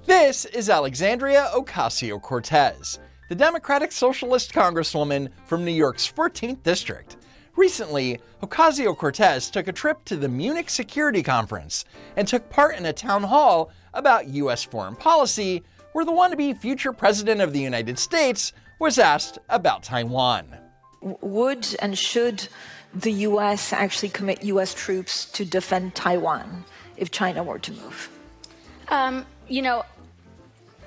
This is Alexandria Ocasio-Cortez, the Democratic Socialist Congresswoman from New York's 14th District. Recently, Ocasio-Cortez took a trip to the Munich Security Conference and took part in a town hall about U.S. foreign policy, where the wannabe future president of the United States was asked about Taiwan. Would and should the U.S. actually commit U.S. troops to defend Taiwan if China were to move?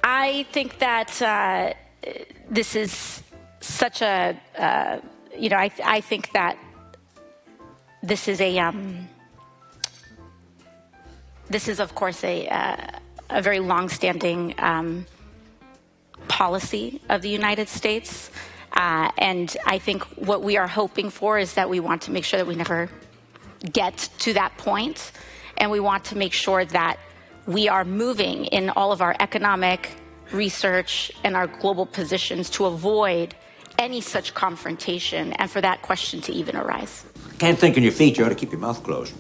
I think that this is such a, I think that this is of course a very long-standing policy of the United States. And I think what we are hoping for is that we want to make sure that we never get to that point. And we want to make sure that we are moving in all of our economic research and our global positions to avoid any such confrontation and for that question to even arise. Can't think on your feet, you ought to keep your mouth closed.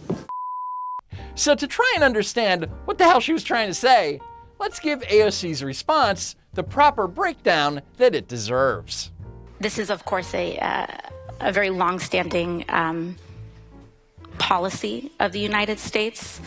So to try and understand what the hell she was trying to say, let's give AOC's response the proper breakdown that it deserves. This is, of course, a very long-standing policy of the United States.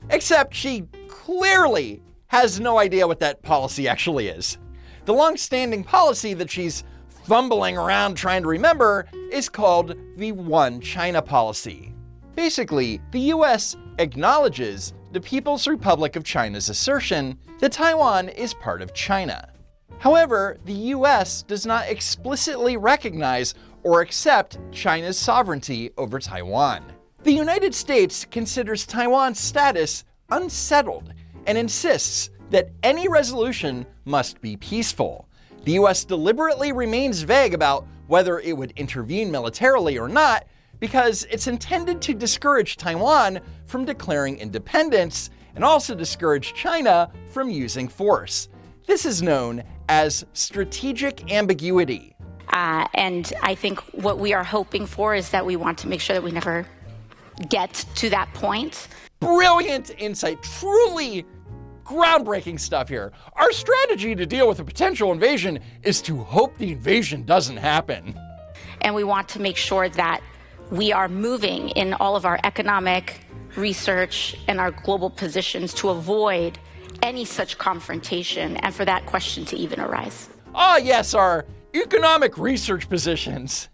Except she clearly has no idea what that policy actually is. The long-standing policy that she's fumbling around trying to remember is called the One China policy. Basically, the US acknowledges the People's Republic of China's assertion that Taiwan is part of China. However, the US does not explicitly recognize or accept China's sovereignty over Taiwan. The United States considers Taiwan's status unsettled and insists that any resolution must be peaceful. The US deliberately remains vague about whether it would intervene militarily or not because it's intended to discourage Taiwan from declaring independence and also discourage China from using force. This is known as strategic ambiguity. And I think what we are hoping for is that we want to make sure that we never get to that point. Brilliant insight, truly groundbreaking stuff here. Our strategy to deal with a potential invasion is to hope the invasion doesn't happen. And we want to make sure that we are moving in all of our economic research and our global positions to avoid any such confrontation and for that question to even arise. Ah, yes, our economic research positions.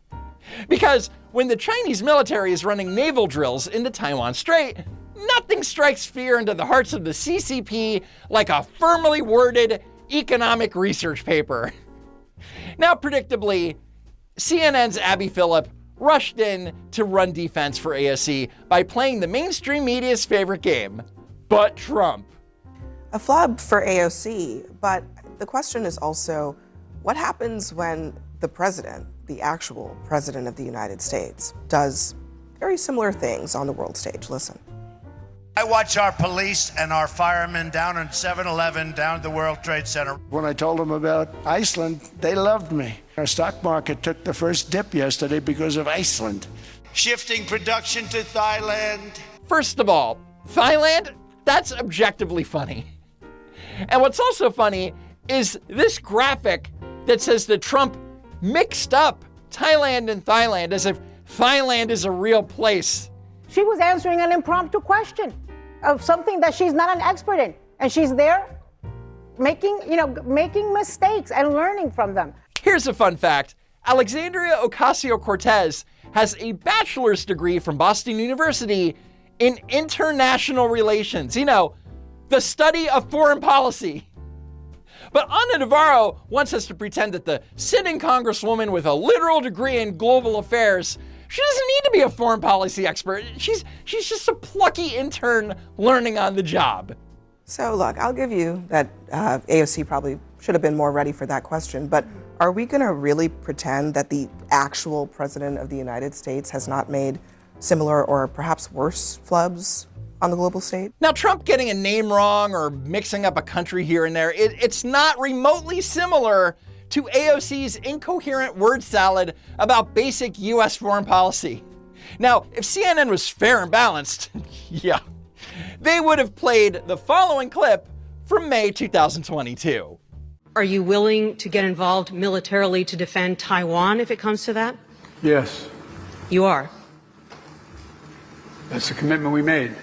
Because when the Chinese military is running naval drills in the Taiwan Strait, nothing strikes fear into the hearts of the CCP like a firmly worded economic research paper. Now, predictably, CNN's Abby Phillip rushed in to run defense for AOC by playing the mainstream media's favorite game, But Trump. A flub for AOC, but the question is also, what happens when the president, the actual president of the United States, does very similar things on the world stage? Listen. I watch our police and our firemen down in 7-Eleven, down at the World Trade Center. When I told them about Iceland, they loved me. Our stock market took the first dip yesterday because of Iceland. Shifting production to Thailand. First of all, Thailand? That's objectively funny. And what's also funny is this graphic that says that Trump mixed up Thailand and Thailand as if Thailand is a real place. She was answering an impromptu question of something that she's not an expert in. And she's there making mistakes and learning from them. Here's a fun fact. Alexandria Ocasio-Cortez has a bachelor's degree from Boston University in international relations. The study of foreign policy. But Ana Navarro wants us to pretend that the sitting congresswoman with a literal degree in global affairs, she doesn't need to be a foreign policy expert. She's just a plucky intern learning on the job. So look, I'll give you that AOC probably should have been more ready for that question, but are we gonna really pretend that the actual president of the United States has not made similar or perhaps worse flubs on the global stage? Now, Trump getting a name wrong or mixing up a country here and there, it's not remotely similar to AOC's incoherent word salad about basic US foreign policy. Now, if CNN was fair and balanced, yeah, they would have played the following clip from May 2022. Are you willing to get involved militarily to defend Taiwan if it comes to that? Yes. You are. That's the commitment we made.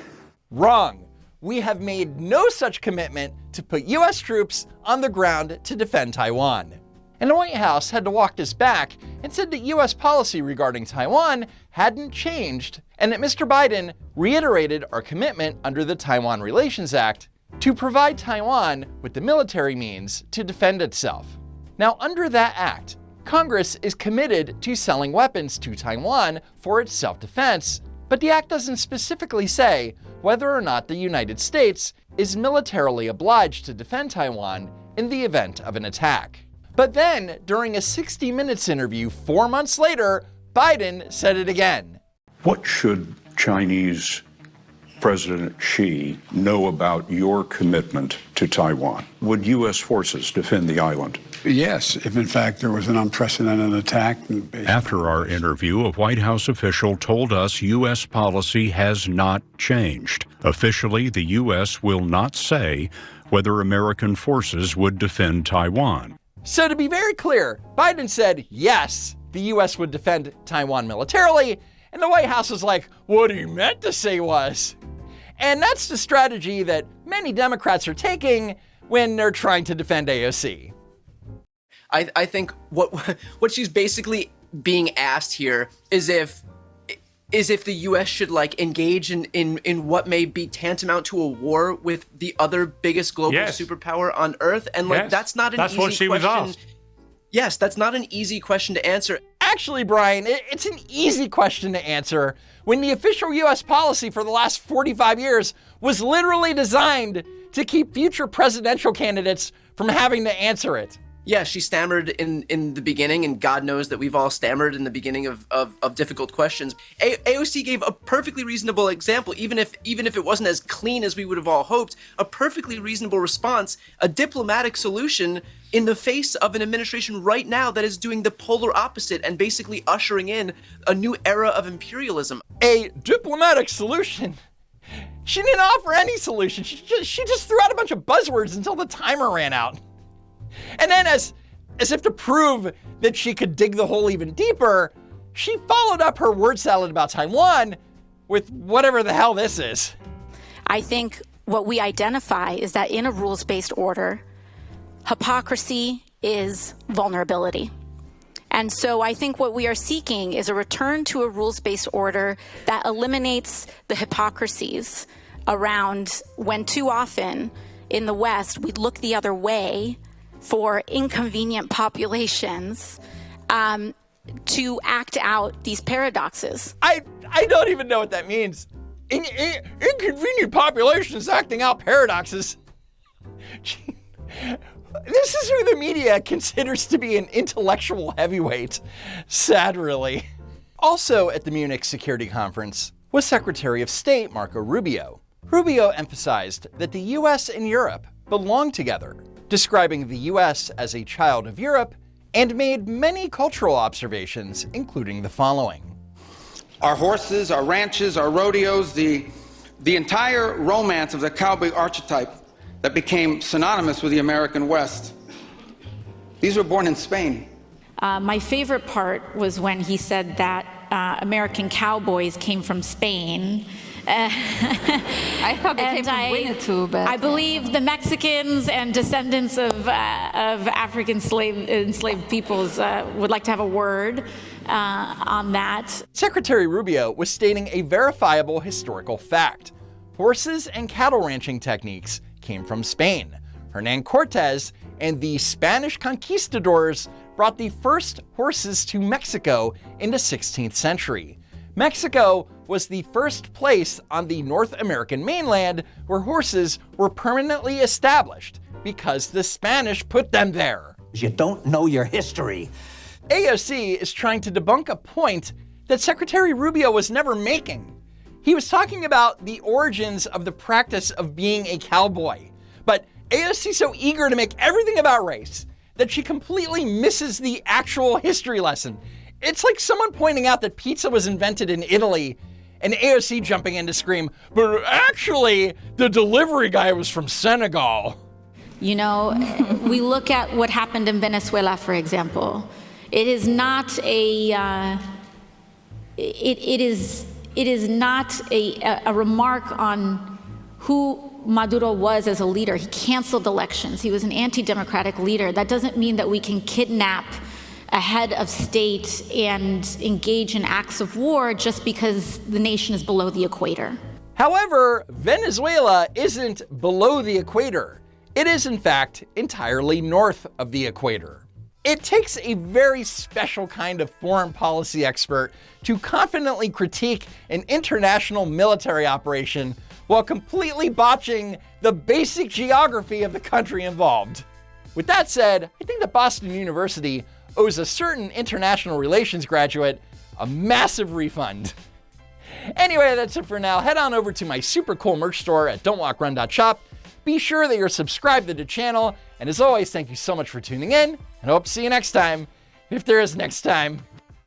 Wrong. We have made no such commitment to put U.S. troops on the ground to defend Taiwan. And the White House had to walk this back and said that U.S. policy regarding Taiwan hadn't changed, and that Mr. Biden reiterated our commitment under the Taiwan Relations Act to provide Taiwan with the military means to defend itself. Now, under that act, Congress is committed to selling weapons to Taiwan for its self-defense, but the act doesn't specifically say whether or not the United States is militarily obliged to defend Taiwan in the event of an attack. But then, during a 60 Minutes interview 4 months later, Biden said it again. What should Chinese President Xi know about your commitment to Taiwan? Would U.S. forces defend the island? Yes, if in fact there was an unprecedented attack. After our interview, a White House official told us U.S. policy has not changed. Officially, the U.S. will not say whether American forces would defend Taiwan. So to be very clear, Biden said yes, the U.S. would defend Taiwan militarily, and the White House was like, what he meant to say was. And that's the strategy that many Democrats are taking when they're trying to defend AOC. I think what she's basically being asked here is if the U.S. should like engage in what may be tantamount to a war with the other biggest global superpower on Earth, and like that's not an easy question. Was asked. Yes, that's not an easy question to answer. Actually, Brian, it's an easy question to answer when the official U.S. policy for the last 45 years was literally designed to keep future presidential candidates from having to answer it. Yeah, she stammered in the beginning, and God knows that we've all stammered in the beginning of difficult questions. AOC gave a perfectly reasonable example, even if it wasn't as clean as we would have all hoped, a perfectly reasonable response, a diplomatic solution in the face of an administration right now that is doing the polar opposite and basically ushering in a new era of imperialism. A diplomatic solution? She didn't offer any solution. She just threw out a bunch of buzzwords until the timer ran out. And then as if to prove that she could dig the hole even deeper, she followed up her word salad about Taiwan with whatever the hell this is. I think what we identify is that in a rules-based order, hypocrisy is vulnerability. And so I think what we are seeking is a return to a rules-based order that eliminates the hypocrisies around when too often in the West we look the other way for inconvenient populations to act out these paradoxes. I don't even know what that means. Inconvenient populations acting out paradoxes. This is who the media considers to be an intellectual heavyweight. Sad, really. Also at the Munich Security Conference was Secretary of State Marco Rubio. Rubio emphasized that the US and Europe belong together, describing the US as a child of Europe, and made many cultural observations, including the following. Our horses, our ranches, our rodeos, the entire romance of the cowboy archetype that became synonymous with the American West. These were born in Spain. My favorite part was when he said that American cowboys came from Spain. I thought they came from Winnetou, but I believe the Mexicans and descendants of African enslaved peoples would like to have a word on that. Secretary Rubio was stating a verifiable historical fact. Horses and cattle ranching techniques came from Spain. Hernan Cortez and the Spanish conquistadors brought the first horses to Mexico in the 16th century. Mexico was the first place on the North American mainland where horses were permanently established because the Spanish put them there. You don't know your history. AOC is trying to debunk a point that Secretary Rubio was never making. He was talking about the origins of the practice of being a cowboy. But AOC is so eager to make everything about race that she completely misses the actual history lesson. It's like someone pointing out that pizza was invented in Italy and AOC jumping in to scream, but actually, the delivery guy was from Senegal. You know, we look at what happened in Venezuela, for example. It is not a it is not a remark on who Maduro was as a leader. He canceled elections. He was an anti-democratic leader. That doesn't mean that we can kidnap a head of state and engage in acts of war just because the nation is below the equator. However, Venezuela isn't below the equator. It is, in fact, entirely north of the equator. It takes a very special kind of foreign policy expert to confidently critique an international military operation while completely botching the basic geography of the country involved. With that said, I think that Boston University owes a certain international relations graduate a massive refund. Anyway, that's it for now. Head on over to my super cool merch store at don'twalkrun.shop. Be sure that you're subscribed to the channel, and as always, thank you so much for tuning in, and I hope to see you next time, if there is next time.